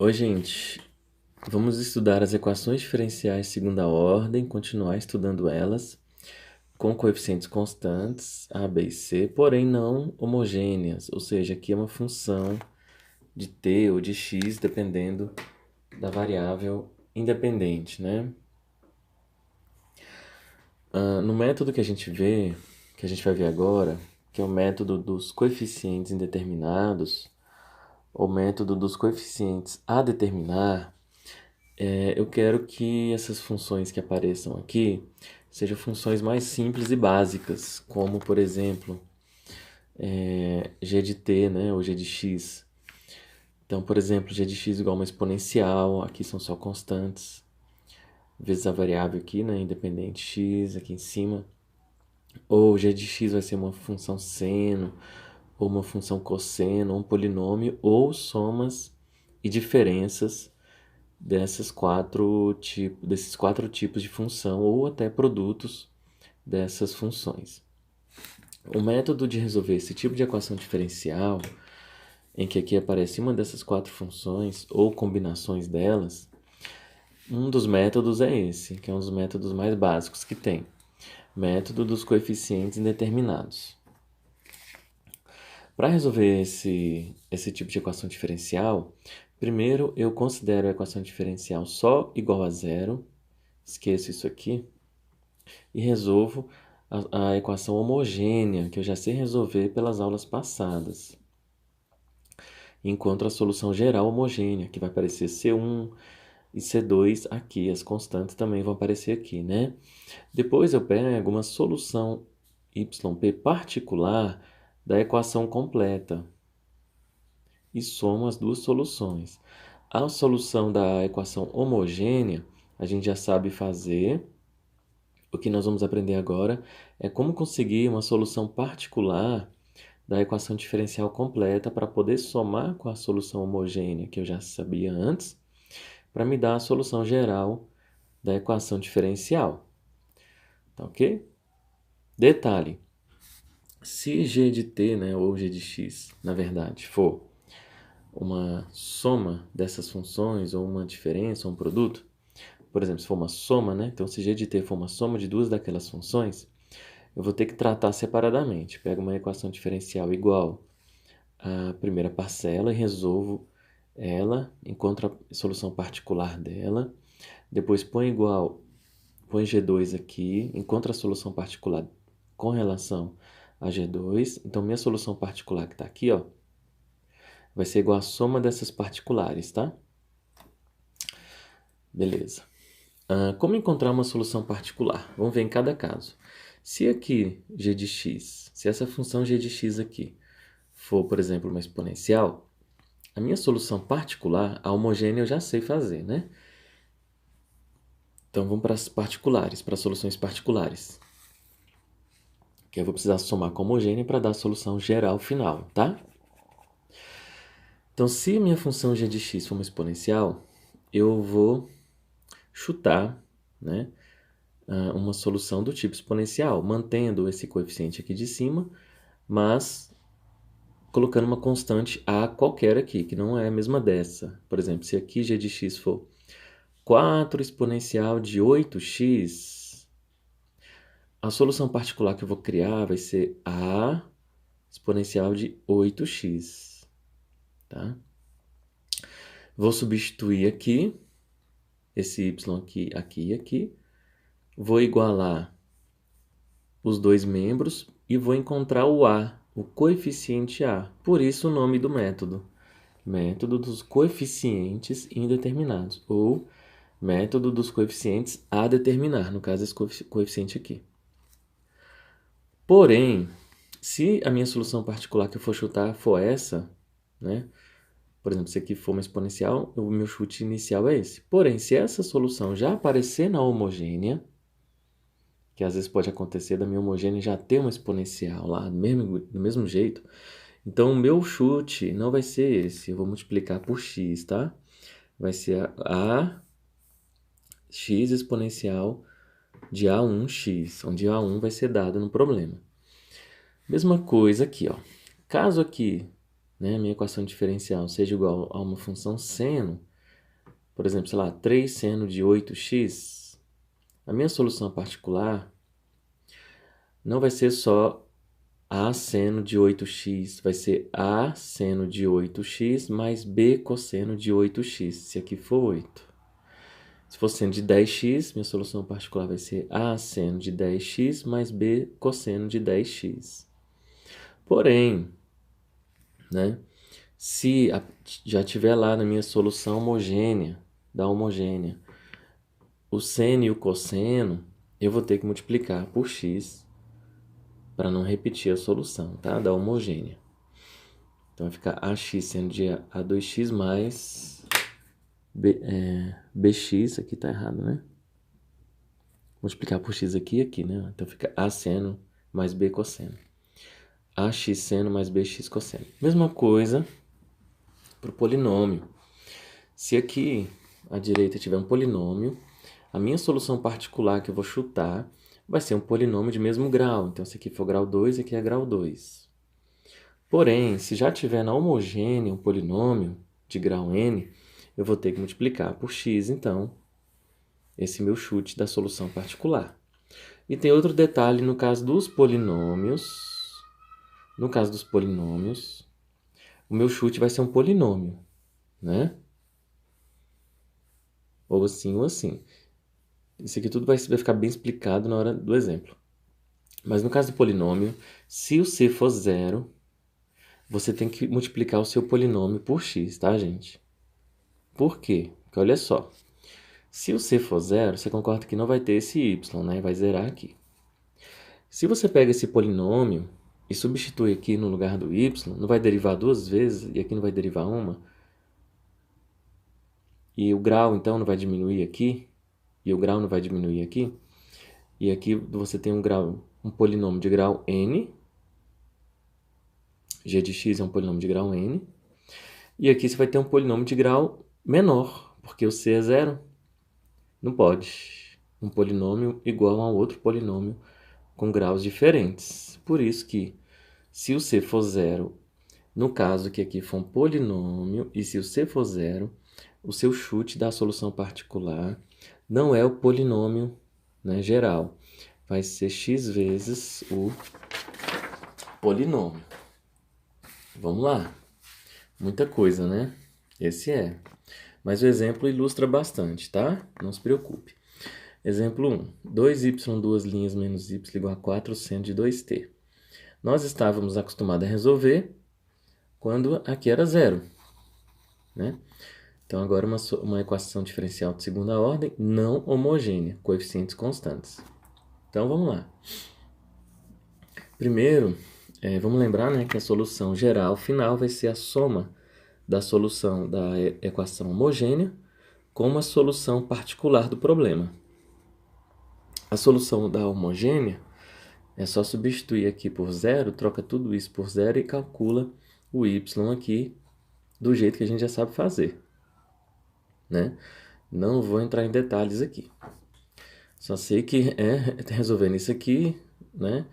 Oi, gente. Vamos estudar as equações diferenciais de segunda ordem, continuar estudando elas, com coeficientes constantes, a, b e c, porém não homogêneas, ou seja, aqui é uma função de t ou de x, dependendo da variável independente, né? No método que a gente vai ver agora, que é o método dos coeficientes indeterminados, ou método dos coeficientes a determinar, eu quero que essas funções que apareçam aqui sejam funções mais simples e básicas, como, por exemplo, g de t, né, ou g de x. Então, por exemplo, g de x igual a uma exponencial, aqui são só constantes, vezes a variável aqui, né, independente x, aqui em cima. Ou g de x vai ser uma função seno, ou uma função cosseno, ou um polinômio, ou somas e diferenças desses quatro tipos de função ou até produtos dessas funções. O método de resolver esse tipo de equação diferencial, em que aqui aparece uma dessas quatro funções ou combinações delas, um dos métodos é esse, que é um dos métodos mais básicos que tem. Método dos coeficientes indeterminados. Para resolver esse tipo de equação diferencial, primeiro eu considero a equação diferencial só igual a zero, esqueço isso aqui, e resolvo a equação homogênea, que eu já sei resolver pelas aulas passadas. Encontro a solução geral homogênea, que vai aparecer C1 e C2 aqui, as constantes também vão aparecer aqui, né? Depois eu pego uma solução YP particular da equação completa e somo as duas soluções. A solução da equação homogênea, a gente já sabe fazer. O que nós vamos aprender agora é como conseguir uma solução particular da equação diferencial completa para poder somar com a solução homogênea que eu já sabia antes, para me dar a solução geral da equação diferencial. Tá ok? Detalhe, se g de t, né, ou g de x, na verdade, for uma soma dessas funções, ou uma diferença, ou um produto, por exemplo, se for uma soma, né, então se g de t for uma soma de duas daquelas funções, eu vou ter que tratar separadamente. Pego uma equação diferencial igual à primeira parcela e resolvo ela, encontro a solução particular dela, depois põe G2 aqui, encontro a solução particular com relação a G2, então minha solução particular que está aqui, ó, vai ser igual à soma dessas particulares, tá? Beleza. Como encontrar uma solução particular? Vamos ver em cada caso. Se aqui g de x, se essa função g de x aqui for, por exemplo, uma exponencial, a minha solução particular, a homogênea eu já sei fazer, né? Então vamos para as particulares, para as soluções particulares. Que eu vou precisar somar com a homogênea para dar a solução geral final, tá? Então, se a minha função g de x for uma exponencial, eu vou chutar, né, uma solução do tipo exponencial, mantendo esse coeficiente aqui de cima, mas colocando uma constante a qualquer aqui, que não é a mesma dessa. Por exemplo, se aqui g de x for 4 exponencial de 8x, a solução particular que eu vou criar vai ser a exponencial de 8x. Tá? Vou substituir aqui, esse y aqui e aqui. Vou igualar os dois membros e vou encontrar o a, o coeficiente a. Por isso o nome do método. Método dos coeficientes indeterminados, ou método dos coeficientes a determinar, no caso esse coeficiente aqui. Porém, se a minha solução particular que eu for chutar for essa, né? Por exemplo, se aqui for uma exponencial, o meu chute inicial é esse. Porém, se essa solução já aparecer na homogênea, que às vezes pode acontecer da minha homogênea já ter uma exponencial lá, do mesmo jeito, então o meu chute não vai ser esse, eu vou multiplicar por x, tá? Vai ser a x exponencial de A1x, onde A1 vai ser dado no problema. Mesma coisa aqui, ó. Caso aqui, né, minha equação diferencial seja igual a uma função seno, por exemplo, sei lá, 3 seno de 8x, a minha solução particular não vai ser só A seno de 8x, vai ser A seno de 8x mais B cosseno de 8x, se aqui for 8. Se for seno de 10x, minha solução particular vai ser A seno de 10x mais B cosseno de 10x. Porém, né, se já tiver lá na minha solução homogênea, da homogênea, o seno e o cosseno, eu vou ter que multiplicar por x para não repetir a solução, tá? Da homogênea. Então vai ficar AX seno de A2x mais BX, aqui tá errado, né? Multiplicar por x aqui e aqui, né? Então fica A seno mais B cosseno. AX seno mais BX cosseno. Mesma coisa para o polinômio. Se aqui à direita tiver um polinômio, a minha solução particular que eu vou chutar vai ser um polinômio de mesmo grau. Então, se aqui for grau 2, aqui é grau 2. Porém, se já tiver na homogênea um polinômio de grau n, eu vou ter que multiplicar por x, então, esse meu chute da solução particular. E tem outro detalhe no caso dos polinômios. No caso dos polinômios, o meu chute vai ser um polinômio, né? Ou assim ou assim. Isso aqui tudo vai ficar bem explicado na hora do exemplo. Mas no caso do polinômio, se o c for zero, você tem que multiplicar o seu polinômio por x, tá, gente? Por quê? Porque olha só, se o c for zero, você concorda que não vai ter esse y, né? Vai zerar aqui. Se você pega esse polinômio e substitui aqui no lugar do y, não vai derivar duas vezes e aqui não vai derivar uma. E o grau, então, não vai diminuir aqui. E o grau não vai diminuir aqui. E aqui você tem um polinômio de grau n. G de x é um polinômio de grau n. E aqui você vai ter um polinômio de grau menor, porque o c é zero. Não pode. Um polinômio igual a um outro polinômio com graus diferentes. Por isso que, se o c for zero, no caso que aqui for um polinômio, e se o c for zero, o seu chute da solução particular não é o polinômio, né, geral. Vai ser x vezes o polinômio. Vamos lá. Muita coisa, né? Esse é. Mas o exemplo ilustra bastante, tá? Não se preocupe. Exemplo 1. 2y, duas linhas menos y igual a 4 seno de 2t. Nós estávamos acostumados a resolver quando aqui era zero, né? Então, agora uma equação diferencial de segunda ordem não homogênea, coeficientes constantes. Então, vamos lá. Primeiro, vamos lembrar, né, que a solução geral final vai ser a soma da solução da equação homogênea com a solução particular do problema. A solução da homogênea é só substituir aqui por zero, troca tudo isso por zero e calcula o y aqui do jeito que a gente já sabe fazer, né? Não vou entrar em detalhes aqui. Só sei que resolvendo isso aqui, né?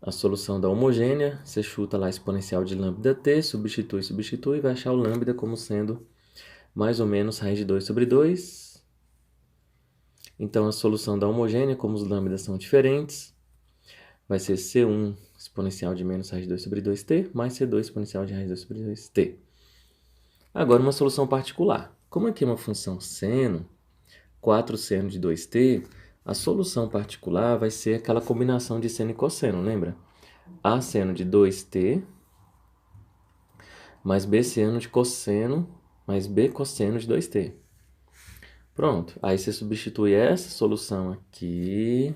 A solução da homogênea, você chuta lá a exponencial de lambda t, substitui e vai achar o lambda como sendo mais ou menos raiz de 2 sobre 2. Então, a solução da homogênea, como os lambdas são diferentes, vai ser C1 exponencial de menos raiz de 2 sobre 2t, mais C2 exponencial de raiz de 2 sobre 2t. Agora, uma solução particular. Como aqui é uma função seno, 4 seno de 2t, a solução particular vai ser aquela combinação de seno e cosseno, lembra? A seno de 2t mais B seno de cosseno mais B cosseno de 2t. Pronto. Aí você substitui essa solução aqui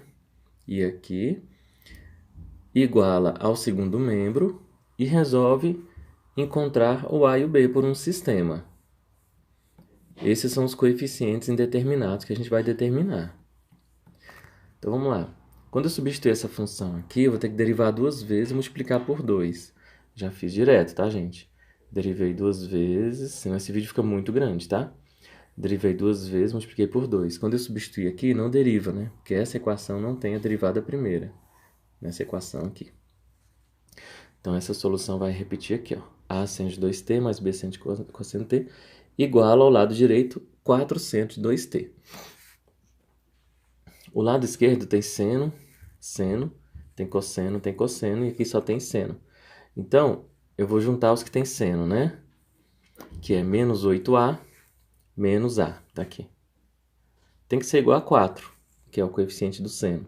e aqui, iguala ao segundo membro e resolve encontrar o A e o B por um sistema. Esses são os coeficientes indeterminados que a gente vai determinar. Então, vamos lá. Quando eu substituir essa função aqui, eu vou ter que derivar duas vezes e multiplicar por 2. Já fiz direto, tá, gente? Derivei duas vezes, senão esse vídeo fica muito grande, tá? Derivei duas vezes, multipliquei por 2. Quando eu substituir aqui, não deriva, né? Porque essa equação não tem a derivada primeira. Nessa equação aqui. Então, essa solução vai repetir aqui, ó. A seno de 2t mais B seno de cosseno t igual ao lado direito 4 seno de 2t. O lado esquerdo tem seno, seno, tem cosseno, e aqui só tem seno. Então, eu vou juntar os que tem seno, né? Que é menos 8a menos a, tá aqui. Tem que ser igual a 4, que é o coeficiente do seno.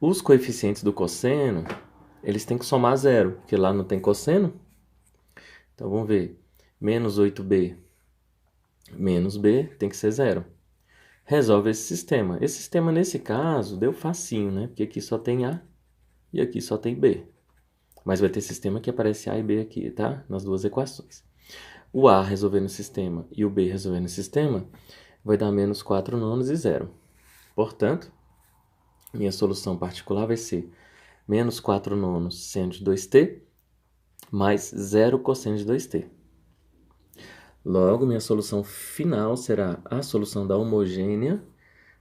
Os coeficientes do cosseno, eles têm que somar zero, porque lá não tem cosseno. Então, vamos ver. Menos 8b menos b tem que ser zero. Resolve esse sistema. Esse sistema, nesse caso, deu facinho, né? Porque aqui só tem a e aqui só tem b. Mas vai ter sistema que aparece a e b aqui, tá? Nas duas equações. O a resolvendo o sistema e o b resolvendo o sistema vai dar menos 4 nonos e 0. Portanto, minha solução particular vai ser menos 4 nonos seno de 2t mais 0 cosseno de 2t. Logo, minha solução final será a solução da homogênea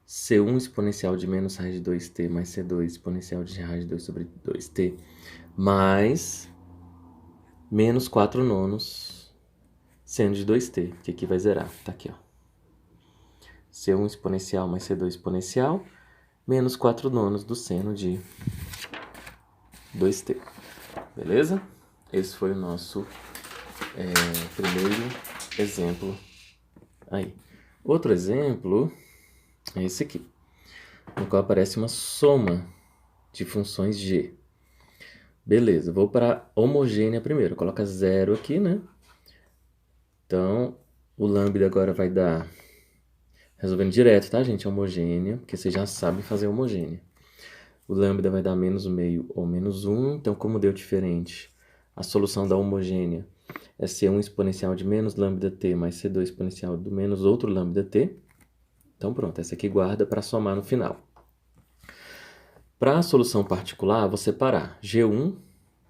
C1 exponencial de menos raiz de 2t mais C2 exponencial de raiz de 2 sobre 2t mais menos 4 nonos seno de 2t, que aqui vai zerar. Tá aqui, ó. C1 exponencial mais C2 exponencial menos 4 nonos do seno de 2t. Beleza? Esse foi o nosso primeiro exemplo aí. Outro exemplo é esse aqui, no qual aparece uma soma de funções g. Beleza, vou para homogênea primeiro. Coloca 0 aqui, né? Então, o lambda agora vai dar... Resolvendo direto, tá, gente? Homogênea, porque vocês já sabem fazer homogênea. O lambda vai dar menos meio ou menos 1. Então, como deu diferente, a solução da homogênea é C1 exponencial de menos lambda t mais C2 exponencial do menos outro lambda t. Então, pronto, essa aqui guarda para somar no final. Para a solução particular, vou separar. G1,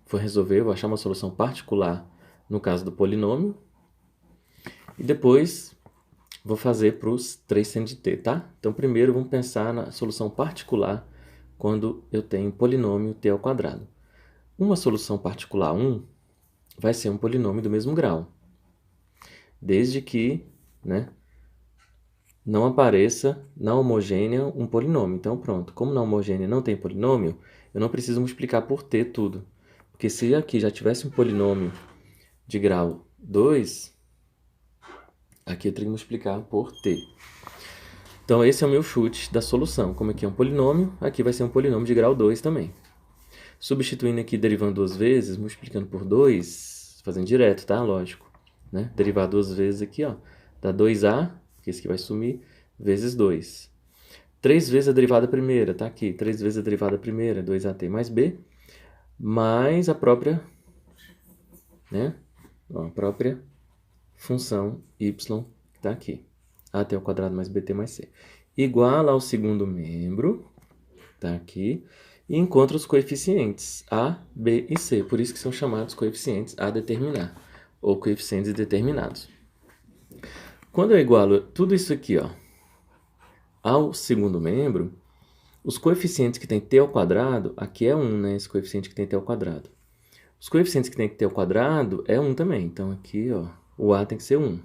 vou resolver, vou achar uma solução particular no caso do polinômio. E depois vou fazer para os 3 seno de t, tá? Então, primeiro vamos pensar na solução particular quando eu tenho polinômio t ao quadrado. Uma solução particular 1 vai ser um polinômio do mesmo grau, desde que, né, não apareça na homogênea um polinômio. Então, pronto. Como na homogênea não tem polinômio, eu não preciso multiplicar por t tudo. Porque se aqui já tivesse um polinômio de grau 2, aqui eu teria que multiplicar por t. Então, esse é o meu chute da solução. Como aqui é um polinômio, aqui vai ser um polinômio de grau 2 também. Substituindo aqui, derivando duas vezes, multiplicando por 2, fazendo direto, tá? Lógico. Né? Derivar duas vezes aqui, ó, dá 2a, que esse aqui vai sumir, vezes 2. 3 vezes a derivada primeira, tá aqui. 3 vezes a derivada primeira, 2at mais b, mais a própria, né? Ó, a própria função y, que tá aqui. at ao quadrado mais bt mais c. Igual ao segundo membro, tá aqui. E encontra os coeficientes a, b e c. Por isso que são chamados coeficientes a determinar, ou coeficientes determinados. Quando eu igualo tudo isso aqui, ó, ao segundo membro, os coeficientes que tem t ao quadrado, aqui é 1, né? Esse coeficiente que tem t ao quadrado. Os coeficientes que tem t ao quadrado é 1 também. Então, aqui, ó, o a tem que ser 1.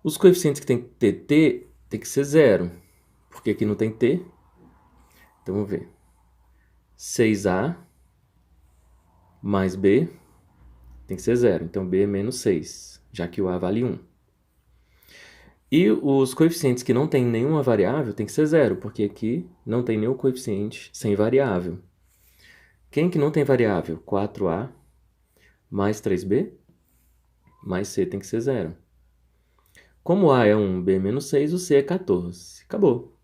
Os coeficientes que tem tt tem que ser 0, porque aqui não tem t. Então, vamos ver. 6a mais b tem que ser 0. Então, b é menos 6, já que o a vale 1. E os coeficientes que não tem nenhuma variável tem que ser 0, porque aqui não tem nenhum coeficiente sem variável. Quem que não tem variável? 4a mais 3b mais c tem que ser 0. Como a é 1, b é menos 6, o c é 14. Acabou.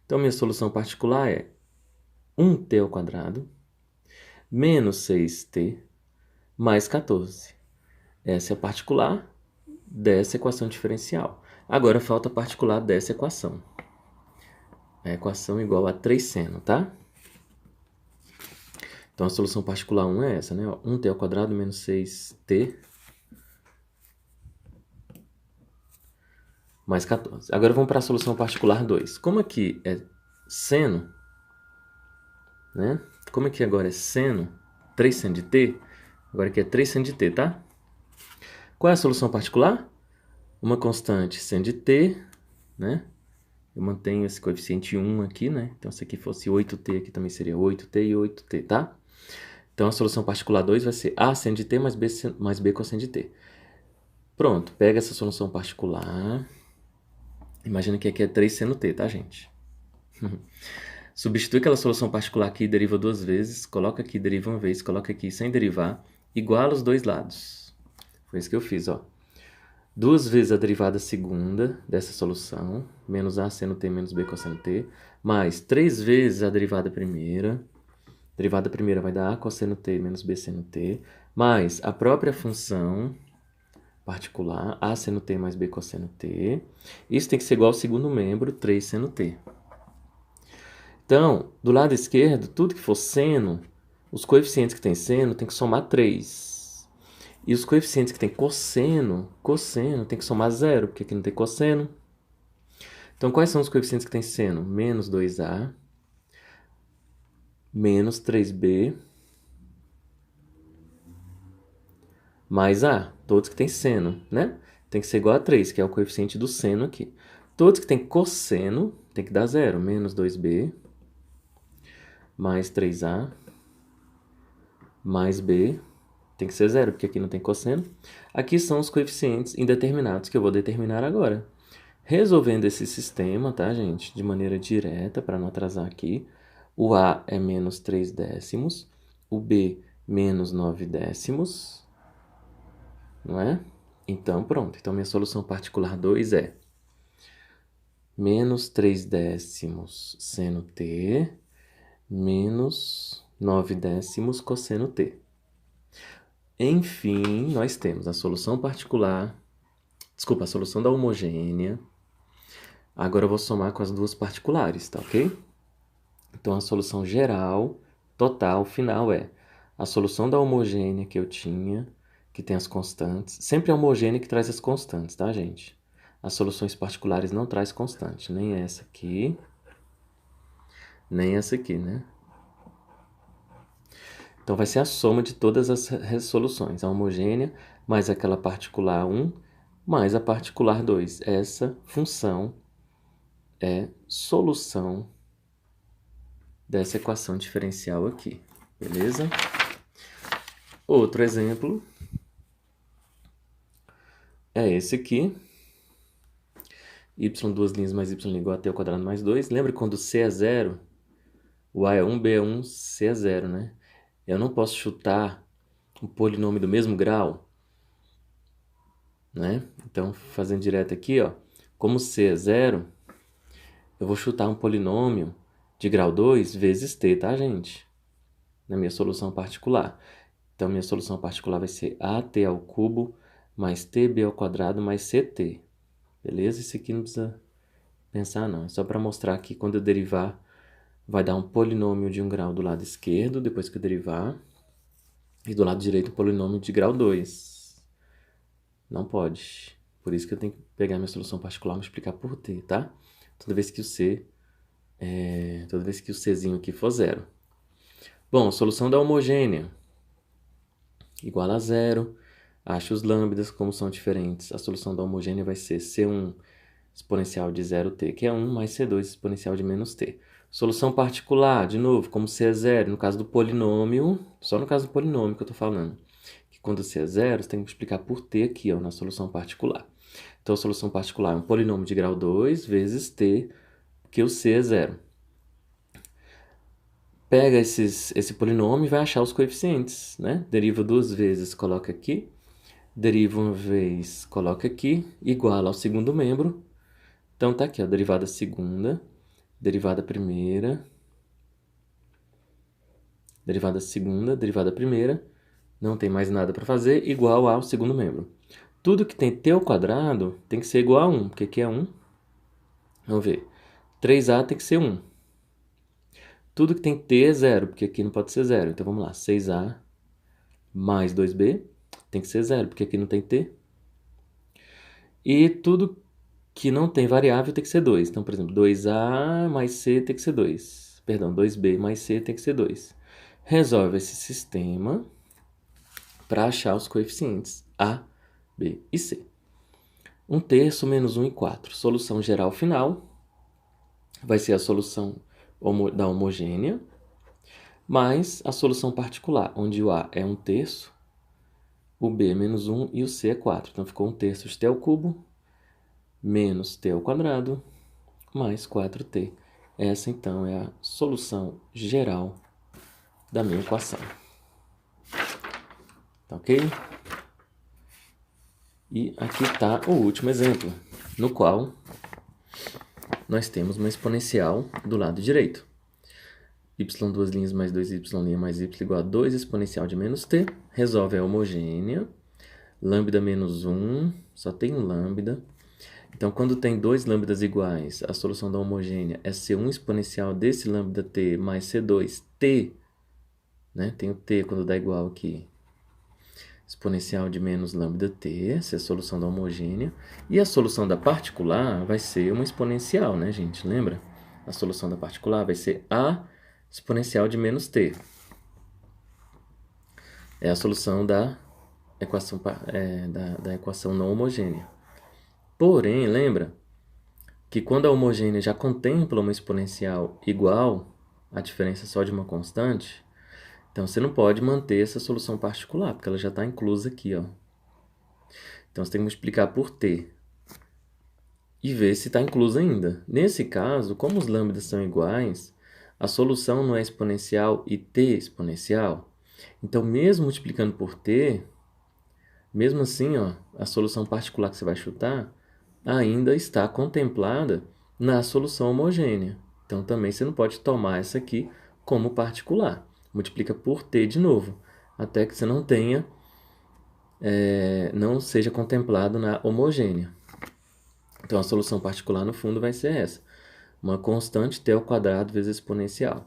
Então, minha solução particular é 1t ao quadrado menos 6t mais 14. Essa é a particular dessa equação diferencial. Agora falta a particular dessa equação. A equação igual a 3 seno, tá? Então, a solução particular 1 é essa, né? 1t ao quadrado menos 6t mais 14. Agora vamos para a solução particular 2. Como aqui é seno, né? Como aqui agora é seno, 3 seno de t, agora aqui é 3 seno de t, tá? Qual é a solução particular? uma constante seno de t, né? Eu mantenho esse coeficiente 1 aqui, né? Então, se aqui fosse 8t, aqui também seria 8t e 8t, tá? Então, a solução particular 2 vai ser a seno de t mais b cosseno de t. Pronto, pega essa solução particular. Imagina que aqui é 3 seno t, tá, gente? Substitui aquela solução particular aqui, deriva duas vezes, coloca aqui, deriva uma vez, coloca aqui sem derivar, iguala os dois lados. Foi isso que eu fiz, ó. Duas vezes a derivada segunda dessa solução, menos a seno t menos b cosseno t, mais 3 vezes a derivada primeira. A derivada primeira vai dar a cosseno t menos b seno t, mais a própria função particular, a seno t mais b cosseno t. Isso tem que ser igual ao segundo membro, 3 seno t. Então, do lado esquerdo, tudo que for seno, os coeficientes que tem seno tem que somar 3. E os coeficientes que tem cosseno tem que somar 0, porque aqui não tem cosseno. Então, quais são os coeficientes que tem seno? Menos 2a, menos 3b, mais a. Todos que tem seno, né? Tem que ser igual a 3, que é o coeficiente do seno aqui. Todos que tem cosseno tem que dar 0. Menos 2b, mais 3a, mais b, tem que ser 0, porque aqui não tem cosseno. Aqui são os coeficientes indeterminados que eu vou determinar agora. Resolvendo esse sistema, tá, gente? De maneira direta, para não atrasar aqui. O a é menos 3 décimos, o b menos 9 décimos, não é? Então, pronto. Então, minha solução particular 2 é menos 3 décimos seno t, menos 9 décimos cosseno t. Enfim, nós temos a solução particular, desculpa, a solução da homogênea. Agora eu vou somar com as duas particulares, tá ok? Então, a solução geral, total, final é a solução da homogênea que eu tinha, que tem as constantes. Sempre é a homogênea que traz as constantes, tá, gente? As soluções particulares não traz constante, nem essa aqui, nem essa aqui, né? Então, vai ser a soma de todas as resoluções. A homogênea mais aquela particular 1 mais a particular 2. Essa função é solução dessa equação diferencial aqui, beleza? Outro exemplo é esse aqui. Y, duas linhas mais y igual a t ao quadrado mais 2. Lembra quando c é 0, o a é 1, b é 1, c é 0, né? Eu não posso chutar um polinômio do mesmo grau, né? Então, fazendo direto aqui, ó, como c é 0, eu vou chutar um polinômio de grau 2 vezes t, tá, gente? Na minha solução particular. Então, minha solução particular vai ser at ao cubo mais tb ao quadrado mais ct. Beleza? Isso aqui não precisa pensar, não. É só para mostrar que quando eu derivar, vai dar um polinômio de 1 grau do lado esquerdo, depois que eu derivar. E do lado direito, um polinômio de grau 2. Não pode. Por isso que eu tenho que pegar minha solução particular e multiplicar por t, tá? Toda vez que o czinho aqui for 0. Bom, solução da homogênea. Igual a 0. Acho os lambdas como são diferentes. A solução da homogênea vai ser C1 exponencial de 0t, que é 1, mais C2 exponencial de menos t. Solução particular, de novo, como C é 0, no caso do polinômio, só no caso do polinômio que eu estou falando. Que quando C é 0, você tem que multiplicar por t aqui, ó, na solução particular. Então, a solução particular é um polinômio de grau 2 vezes t, que o C é 0. Pega esse polinômio e vai achar os coeficientes, né? Deriva duas vezes, coloca aqui. Deriva uma vez, coloca aqui, igual ao segundo membro. Então, tá aqui, ó, derivada segunda, derivada primeira, derivada segunda, derivada primeira. Não tem mais nada para fazer, igual ao segundo membro. Tudo que tem t ao quadrado tem que ser igual a 1, porque aqui é 1. Vamos ver. 3a tem que ser 1. Tudo que tem t é 0, porque aqui não pode ser 0. Então, vamos lá. 6a mais 2b tem que ser 0, porque aqui não tem t. E tudo que não tem variável tem que ser 2. Então, por exemplo, 2a mais c tem que ser 2. Perdão, 2b mais c tem que ser 2. Resolve esse sistema para achar os coeficientes a, b e c. 1 terço menos 1 e 4. Solução geral final vai ser a solução da homogênea, mais a solução particular, onde o A é 1 terço, o B é menos 1 e o C é 4. Então, ficou 1 terço de t ao cubo, menos t ao quadrado, mais 4t. Essa, então, é a solução geral da minha equação. Tá ok? E aqui está o último exemplo, no qual nós temos uma exponencial do lado direito. Y duas linhas mais 2y' mais y igual a 2 exponencial de menos t. Resolve a homogênea. Lambda menos 1, só tem um lambda. Então, quando tem dois lambdas iguais, a solução da homogênea é C1 exponencial desse lambda t mais C2t. Né? Tem o t quando dá igual aqui. Exponencial de menos lambda t, essa é a solução da homogênea. E a solução da particular vai ser uma exponencial, né, gente? Lembra? A solução da particular vai ser a exponencial de menos t. É a solução da equação, da equação não homogênea. Porém, lembra que quando a homogênea já contempla uma exponencial igual, a diferença só de uma constante, então você não pode manter essa solução particular, porque ela já está inclusa aqui, ó. Então você tem que multiplicar por t e ver se está inclusa ainda. Nesse caso, como os lambdas são iguais, a solução não é exponencial e t exponencial. Então, mesmo multiplicando por t, mesmo assim, ó, a solução particular que você vai chutar ainda está contemplada na solução homogênea. Então, também você não pode tomar essa aqui como particular. Multiplica por t de novo, até que você não tenha, não seja contemplado na homogênea. Então, a solução particular, no fundo, vai ser essa. Uma constante t ao quadrado vezes exponencial.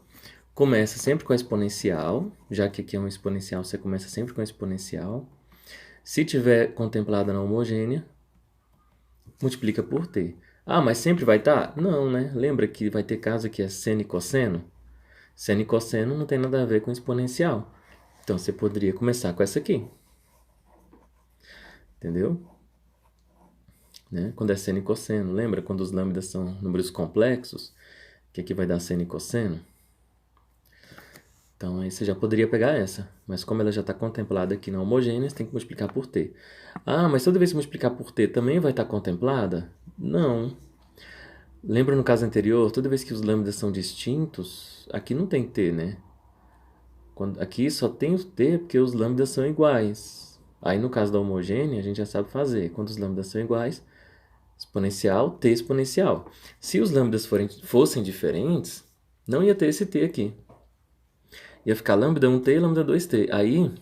Começa sempre com a exponencial, já que aqui é uma exponencial, você começa sempre com a exponencial. Se tiver contemplada na homogênea, multiplica por t. Ah, mas sempre vai estar? Não, né? Lembra que vai ter caso que é seno e cosseno? Seno e cosseno não tem nada a ver com exponencial. Então, você poderia começar com essa aqui. Entendeu? Né? Quando é seno e cosseno. Lembra quando os lambdas são números complexos? Que aqui vai dar seno e cosseno? Então, aí você já poderia pegar essa. Mas como ela já está contemplada aqui na homogênea, você tem que multiplicar por t. Ah, mas toda vez que multiplicar por t também vai estar contemplada? Não. Lembra no caso anterior, toda vez que os lambdas são distintos, aqui não tem t, né? Aqui só tem o t porque os lambdas são iguais. Aí no caso da homogênea, a gente já sabe fazer. Quando os lambdas são iguais, exponencial, t exponencial. Se os lambdas fossem diferentes, não ia ter esse t aqui. Ia ficar lambda 1t e lambda 2t. Aí,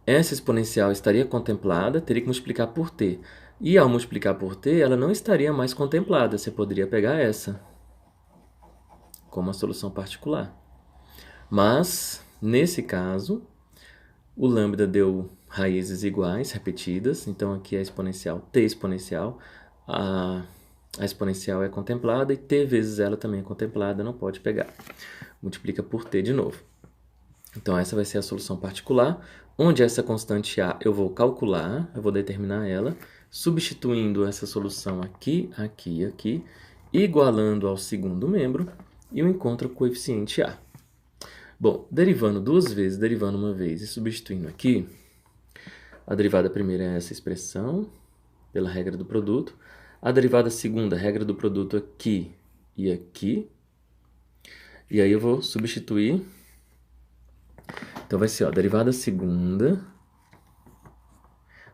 essa exponencial estaria contemplada, teria que multiplicar por t. E ao multiplicar por t, ela não estaria mais contemplada. Você poderia pegar essa como a solução particular. Mas, nesse caso, o lambda deu raízes iguais, repetidas. Então, aqui é exponencial, t exponencial. A exponencial é contemplada e t vezes ela também é contemplada, não pode pegar. Multiplica por t de novo. Então, essa vai ser a solução particular, onde essa constante A eu vou calcular, eu vou determinar ela, substituindo essa solução aqui, aqui, aqui, igualando ao segundo membro, e eu encontro o coeficiente A. Bom, derivando duas vezes, derivando uma vez e substituindo aqui, a derivada primeira é essa expressão, pela regra do produto. A derivada segunda, regra do produto aqui e aqui. E aí eu vou substituir. Então vai ser, ó, derivada segunda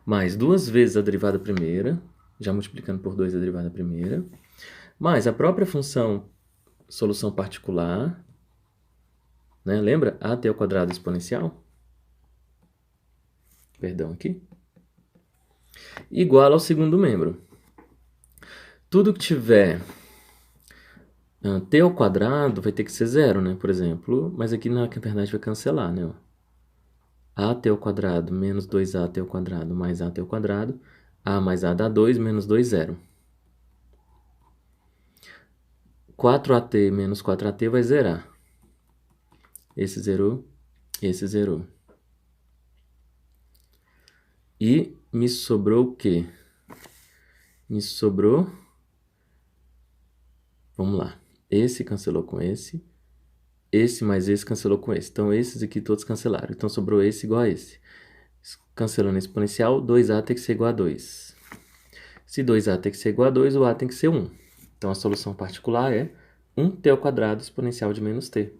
mais duas vezes a derivada primeira, já multiplicando por 2 a derivada primeira, mais a própria função solução particular, né? Lembra? AT ao quadrado exponencial? Perdão, aqui. Igual ao segundo membro. Tudo que tiver t ao quadrado vai ter que ser zero, né? Por exemplo, mas aqui na verdade vai cancelar, né? AT ao quadrado menos 2AT ao quadrado mais AT ao quadrado. A mais A dá 2, menos 2, 0. 4AT menos 4AT vai zerar. Esse zerou, esse zerou. E me sobrou o quê? Isso sobrou. Vamos lá. Esse cancelou com esse. Esse mais esse cancelou com esse. Então, esses aqui todos cancelaram. Então, sobrou esse igual a esse. Cancelando exponencial, 2a tem que ser igual a 2. Se 2a tem que ser igual a 2, o a tem que ser 1. Então, a solução particular é 1t² exponencial de menos t.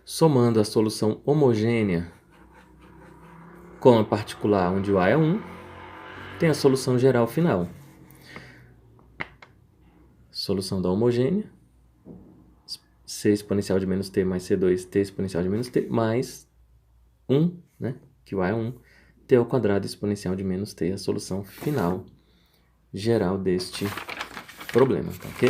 Somando a solução homogênea com a particular onde o a é 1, tem a solução geral final. Solução da homogênea, c exponencial de menos t mais c2, t exponencial de menos t, mais 1, né? Que o a é 1, t² exponencial de menos t, a solução final geral deste problema, tá ok?